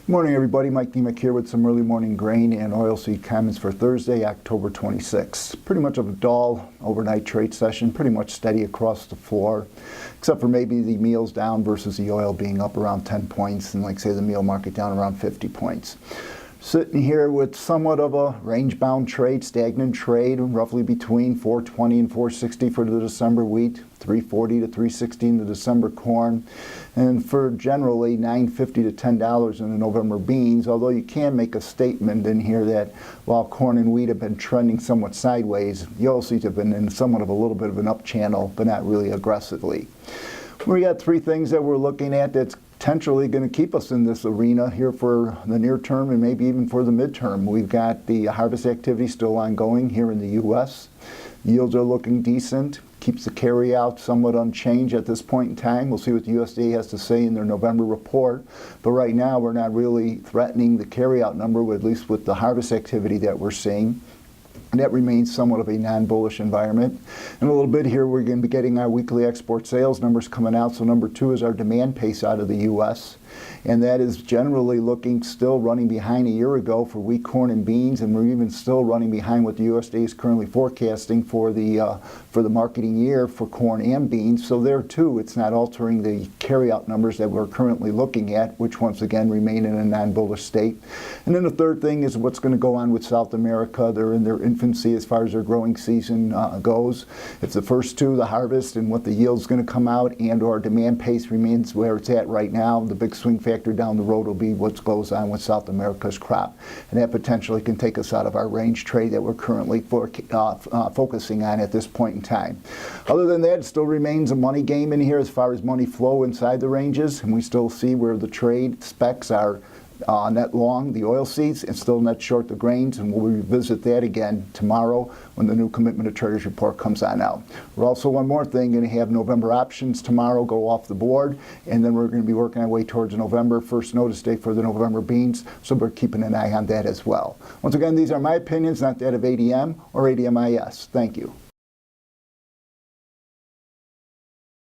Good morning, everybody. Mike Niemiec here with some early morning grain and oilseed comments for Thursday, October 26th. Pretty much of a dull overnight trade session, pretty much steady across the floor, except for maybe the meals down versus the oil being up around 10 points and, like, say, the meal market down around 50 points. Sitting here with somewhat of a range-bound trade, stagnant trade, roughly between 420 and 460 for the December wheat, 340 to 360 in the December corn, and for generally $9.50 to $10 in the November beans, although you can make a statement in here that while corn and wheat have been trending somewhat sideways, the oilseeds have been in somewhat of a little bit of an up channel, but not really aggressively. We got three things that we're looking at that's potentially going to keep us in this arena here for the near term and maybe even for the midterm. We've got the harvest activity still ongoing here in the U.S. Yields are looking decent. Keeps the carryout somewhat unchanged at this point in time. We'll see what the USDA has to say in their November report. But right now, we're not really threatening the carryout number, at least with the harvest activity that we're seeing. And that remains somewhat of a non-bullish environment. In a little bit here, we're going to be getting our weekly export sales numbers coming out. So number two is our demand pace out of the U.S. And that is generally looking still running behind a year ago for wheat, corn, and beans. And we're even still running behind what the USDA is currently forecasting for the marketing year for corn and beans. So there too, it's not altering the carryout numbers that we're currently looking at, which once again remain in a non-bullish state. And then the third thing is what's going to go on with South America. They're in their infancy as far as their growing season goes. If the first two, the harvest and what the yield's going to come out, and or demand pace remains where it's at right now, the big swing factor down the road will be what goes on with South America's crop. And that potentially can take us out of our range trade that we're currently focusing on at this point in time. Other than that, it still remains a money game in here as far as money flow inside the ranges, and we still see where the trade specs are net long the oil seeds and still net short the grains, and we'll revisit that again tomorrow when the new commitment of traders report comes on out. We're also, one more thing, going to have November options tomorrow go off the board, and then we're going to be working our way towards November first notice date for the November beans, so we're keeping an eye on that as well. Once again, these are my opinions, not that of ADM or ADMIS. Thank you.